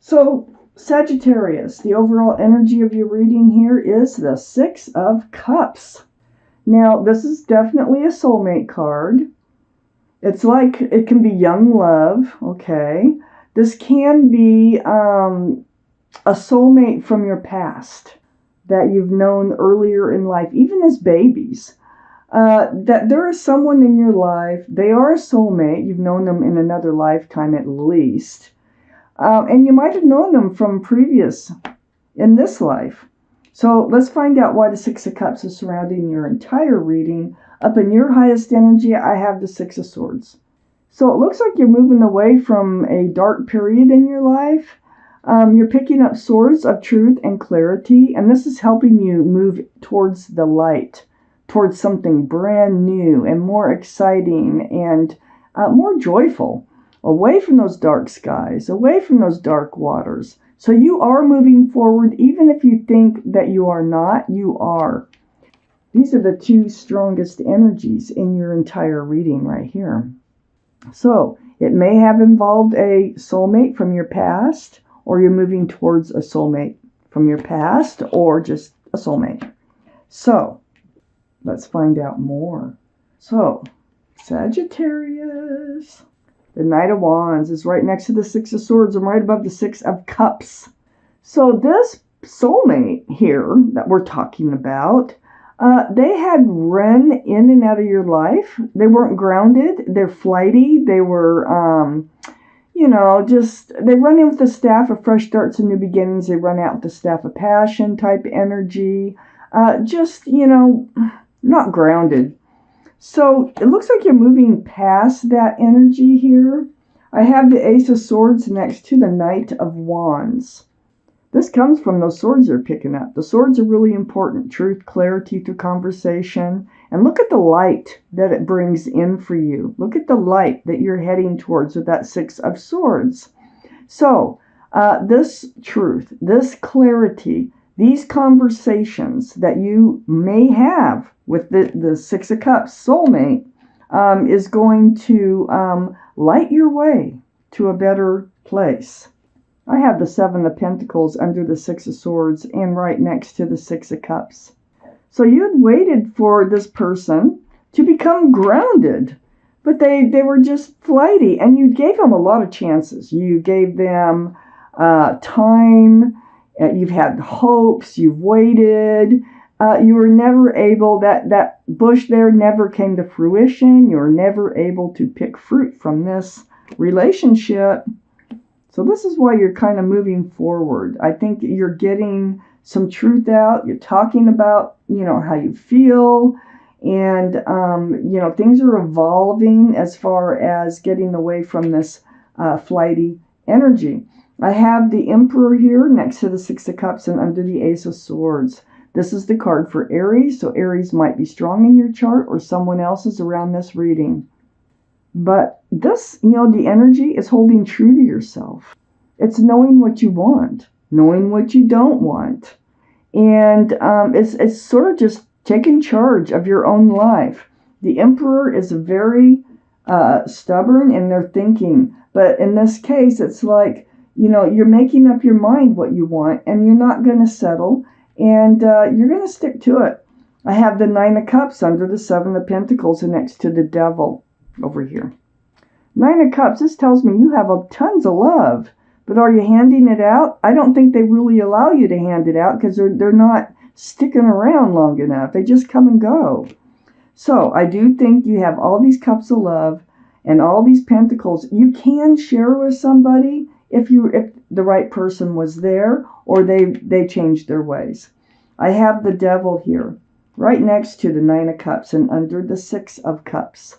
So, Sagittarius, the overall energy of your reading here is the Six of Cups. Now, this is definitely a soulmate card. It's like it can be young love, okay? This can be a soulmate from your past that you've known earlier in life, even as babies. That there is someone in your life, they are a soulmate, you've known them in another lifetime at least. And you might have known them from previous in this life. So let's find out why the Six of Cups is surrounding your entire reading. Up in your highest energy, I have the Six of Swords. So it looks like you're moving away from a dark period in your life. You're picking up swords of truth and clarity, and this is helping you move towards the light, towards something brand new and more exciting and more joyful, away from those dark skies, away from those dark waters. So you are moving forward, even if you think that you are not, you are. These are the two strongest energies in your entire reading right here. So it may have involved a soulmate from your past, or you're moving towards a soulmate from your past, or just a soulmate. So let's find out more. So, Sagittarius. The Knight of Wands is right next to the Six of Swords and right above the Six of Cups. So this soulmate here that we're talking about, they had run in and out of your life. They weren't grounded. They're flighty. They were, they run in with the staff of fresh starts and new beginnings. They run out with the staff of passion type energy. Not grounded. So it looks like you're moving past that energy here. I have the Ace of Swords next to the Knight of Wands. This comes from those swords you're picking up. The swords are really important. Truth, clarity through conversation. And look at the light that it brings in for you. Look at the light that you're heading towards with that Six of Swords. So this truth, this clarity, these conversations that you may have with the Six of Cups soulmate is going to light your way to a better place. I have the Seven of Pentacles under the Six of Swords and right next to the Six of Cups. So you had waited for this person to become grounded, but they were just flighty, and you gave them a lot of chances. You gave them time. You've had hopes. You've waited. You were never able, that bush there never came to fruition. You were never able to pick fruit from this relationship. So this is why you're kind of moving forward. I think you're getting some truth out. You're talking about, how you feel. And, things are evolving as far as getting away from this flighty energy. I have the Emperor here next to the Six of Cups and under the Ace of Swords. This is the card for Aries, so Aries might be strong in your chart or someone else's around this reading. But this, the energy is holding true to yourself. It's knowing what you want, knowing what you don't want. And it's sort of just taking charge of your own life. The Emperor is very stubborn in their thinking. But in this case, it's like, you're making up your mind what you want, and you're not going to settle. And you're going to stick to it. I have the Nine of Cups under the Seven of Pentacles and next to the Devil over here. Nine of Cups, this tells me you have tons of love. But are you handing it out? I don't think they really allow you to hand it out because they're not sticking around long enough. They just come and go. So I do think you have all these cups of love and all these pentacles. You can share with somebody if the right person was there or they changed their ways. I have the Devil here, right next to the Nine of Cups and under the Six of Cups.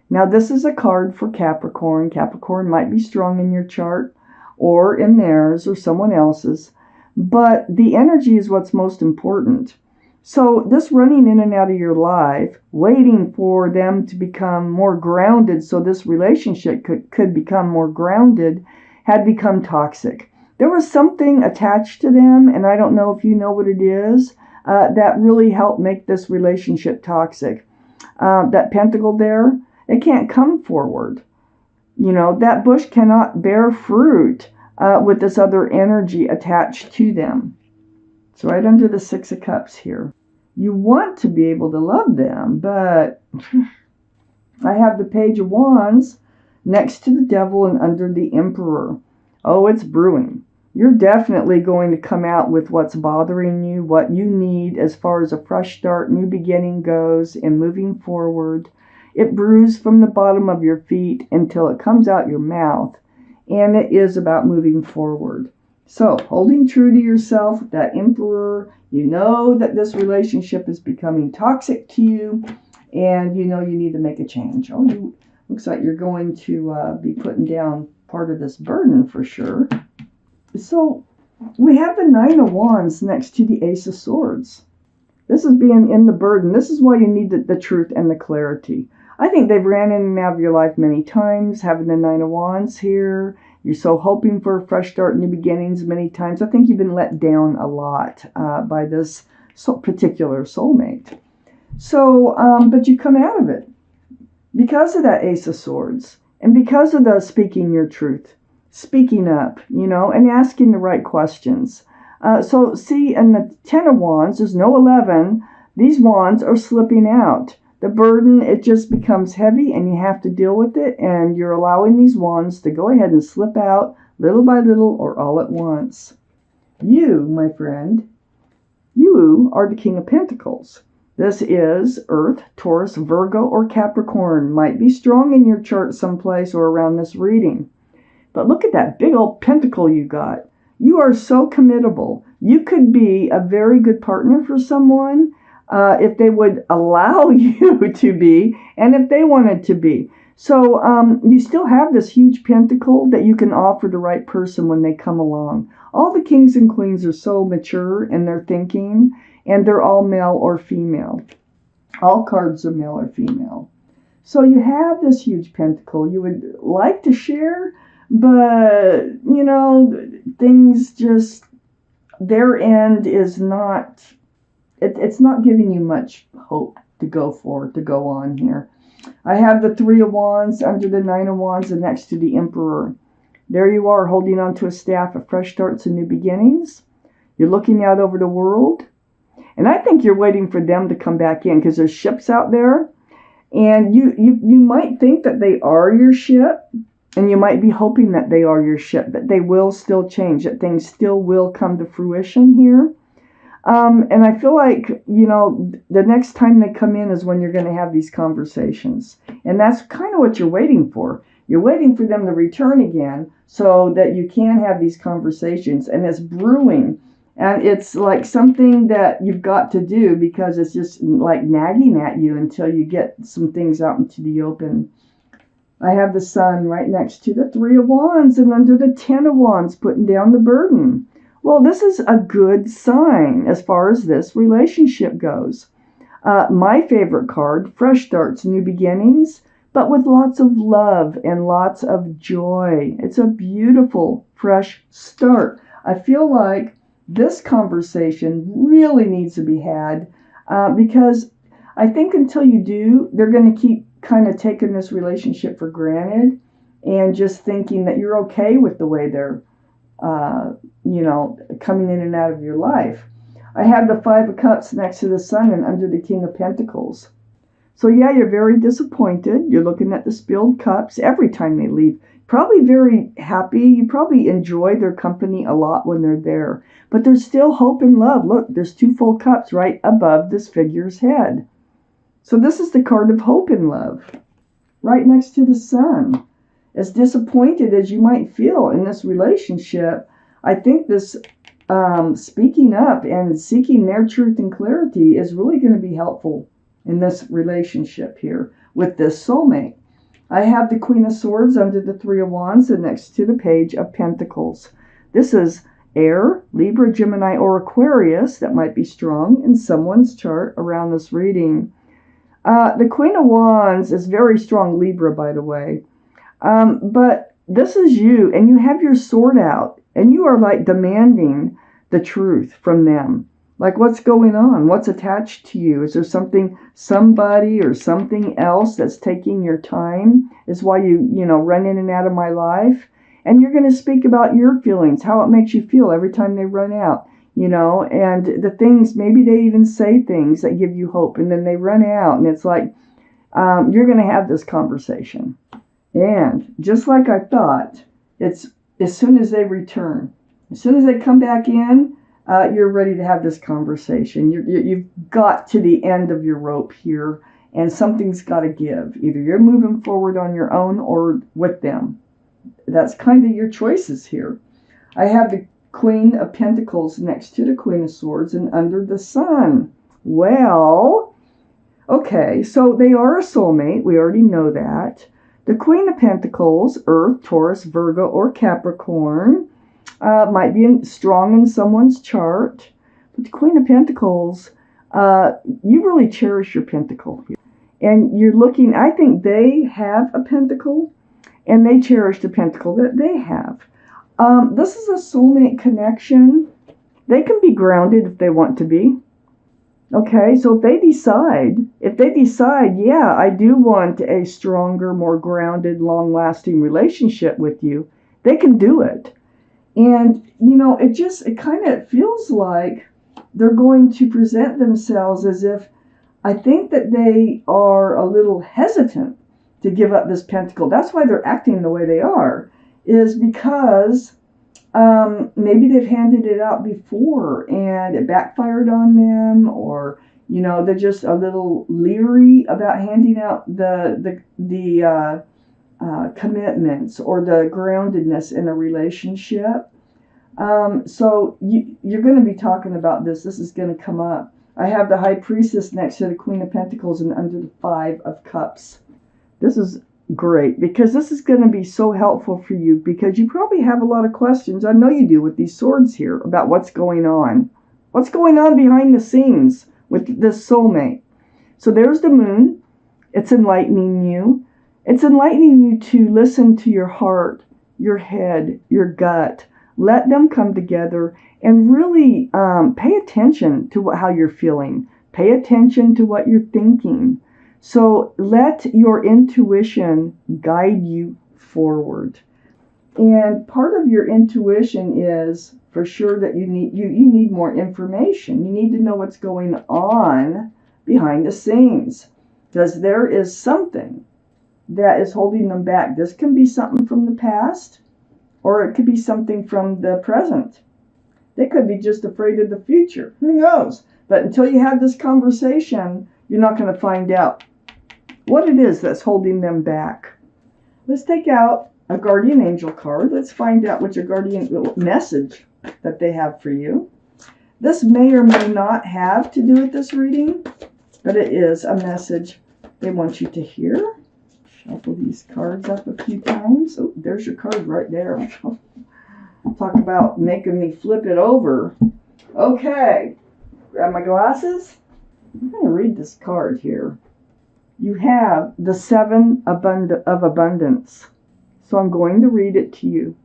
Now this is a card for Capricorn. Capricorn might be strong in your chart or in theirs or someone else's, but the energy is what's most important. So this running in and out of your life, waiting for them to become more grounded so this relationship could become more grounded, had become toxic. There was something attached to them, and I don't know if you know what it is, that really helped make this relationship toxic. That pentacle there, it can't come forward. That bush cannot bear fruit with this other energy attached to them. It's right under the Six of Cups here. You want to be able to love them, but I have the Page of Wands next to the Devil and under the Emperor. Oh, it's brewing. You're definitely going to come out with what's bothering you, what you need as far as a fresh start, new beginning goes, and moving forward. It brews from the bottom of your feet until it comes out your mouth, and it is about moving forward. So, holding true to yourself, that Emperor, you know that this relationship is becoming toxic to you, and you know you need to make a change. Oh, looks like you're going to be putting down part of this burden for sure. So, we have the Nine of Wands next to the Ace of Swords. This is being in the burden. This is why you need the truth and the clarity. I think they've ran in and out of your life many times, having the Nine of Wands here. You're so hoping for a fresh start, new beginnings many times. I think you've been let down a lot by this particular soulmate. So, but you come out of it because of that Ace of Swords and because of the speaking your truth, speaking up, and asking the right questions. So see, in the Ten of Wands, there's no 11. These wands are slipping out. The burden, it just becomes heavy and you have to deal with it, and you're allowing these wands to go ahead and slip out little by little or all at once. You, my friend, you are the King of Pentacles. This is Earth, Taurus, Virgo, or Capricorn. Might be strong in your chart someplace or around this reading. But look at that big old pentacle you got. You are so committable. You could be a very good partner for someone if they would allow you to be, and if they wanted to be. So you still have this huge pentacle that you can offer the right person when they come along. All the kings and queens are so mature in their thinking, and they're all male or female. All cards are male or female. So you have this huge pentacle. You would like to share, but, things just, their end is not, it's not giving you much hope to go on here. I have the Three of Wands under the Nine of Wands and next to the Emperor. There you are, holding on to a staff of fresh starts and new beginnings. You're looking out over the world. And I think you're waiting for them to come back in because there's ships out there. And you might think that they are your ship. And you might be hoping that they are your ship. But they will still change. That things still will come to fruition here. And I feel like, the next time they come in is when you're going to have these conversations. And that's kind of what you're waiting for. You're waiting for them to return again so that you can have these conversations. And it's brewing. And it's like something that you've got to do because it's just like nagging at you until you get some things out into the open. I have the Sun right next to the Three of Wands and under the Ten of Wands, putting down the burden. Well, this is a good sign as far as this relationship goes. My favorite card, fresh starts, new beginnings, but with lots of love and lots of joy. It's a beautiful, fresh start. I feel like this conversation really needs to be had because I think until you do, they're going to keep kind of taking this relationship for granted and just thinking that you're okay with the way they're coming in and out of your life. I have the Five of Cups next to the Sun and under the King of Pentacles. So yeah, you're very disappointed. You're looking at the spilled cups every time they leave. Probably very happy. You probably enjoy their company a lot when they're there. But there's still hope and love. Look, there's two full cups right above this figure's head. So this is the card of hope and love. Right next to the Sun. As disappointed as you might feel in this relationship, I think this speaking up and seeking their truth and clarity is really going to be helpful in this relationship here with this soulmate. I have the Queen of Swords under the Three of Wands and next to the Page of Pentacles. This is Air, Libra, Gemini, or Aquarius that might be strong in someone's chart around this reading. The Queen of Wands is very strong Libra, by the way. But this is you, and you have your sword out, and you are like demanding the truth from them. Like, what's going on? What's attached to you? Is there somebody or something else that's taking your time? Is why you run in and out of my life? And you're going to speak about your feelings, how it makes you feel every time they run out, and the things, maybe they even say things that give you hope, and then they run out, and it's like, you're going to have this conversation. And just like I thought, it's as soon as they return, as soon as they come back in, you're ready to have this conversation. You've got to the end of your rope here, and something's got to give. Either you're moving forward on your own or with them. That's kind of your choices here. I have the Queen of Pentacles next to the Queen of Swords and under the Sun. Well, okay, so they are a soulmate. We already know that. The Queen of Pentacles, Earth, Taurus, Virgo, or Capricorn, might be strong in someone's chart. But the Queen of Pentacles, you really cherish your pentacle here. And you're looking, I think they have a pentacle, and they cherish the pentacle that they have. This is a soulmate connection. They can be grounded if they want to be. Okay, so if they decide, yeah, I do want a stronger, more grounded, long-lasting relationship with you, they can do it. And, it kind of feels like they're going to present themselves as if, I think that they are a little hesitant to give up this pentacle. That's why they're acting the way they are, is because maybe they've handed it out before and it backfired on them, or they're just a little leery about handing out the commitments or the groundedness in a relationship. So you're going to be talking about this. This is going to come up. I have the High Priestess next to the Queen of Pentacles and under the Five of Cups. This is great because this is going to be so helpful for you, because you probably have a lot of questions. I know you do with these swords here about what's going on. What's going on behind the scenes with this soulmate? So there's the Moon. It's enlightening you. It's enlightening you to listen to your heart, your head, your gut. Let them come together and really pay attention to how you're feeling. Pay attention to what you're thinking. So let your intuition guide you forward. And part of your intuition is for sure that you need more information. You need to know what's going on behind the scenes, because there is something that is holding them back. This can be something from the past, or it could be something from the present. They could be just afraid of the future. Who knows? But until you have this conversation, you're not going to find out what it is that's holding them back. Let's take out a guardian angel card. Let's find out what your guardian message that they have for you. This may or may not have to do with this reading, but it is a message they want you to hear. Shuffle these cards up a few times. Oh, there's your card right there. Talk about making me flip it over. Okay, grab my glasses. I'm going to read this card here. You have the Seven of Abundance. So I'm going to read it to you.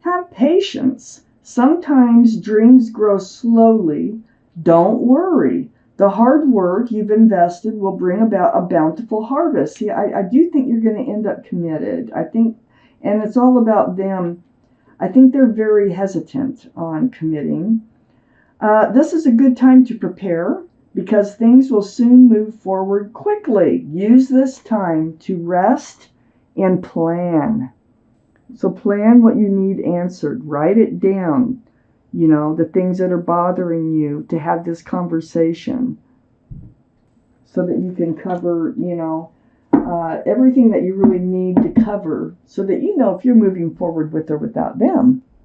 Have patience. Sometimes dreams grow slowly. Don't worry. The hard work you've invested will bring about a bountiful harvest. See, I do think you're going to end up committed. I think, and it's all about them. I think they're very hesitant on committing. This is a good time to prepare, because things will soon move forward quickly. Use this time to rest and plan. So plan what you need answered. Write it down, the things that are bothering you, to have this conversation so that you can cover, everything that you really need to cover, so that if you're moving forward with or without them.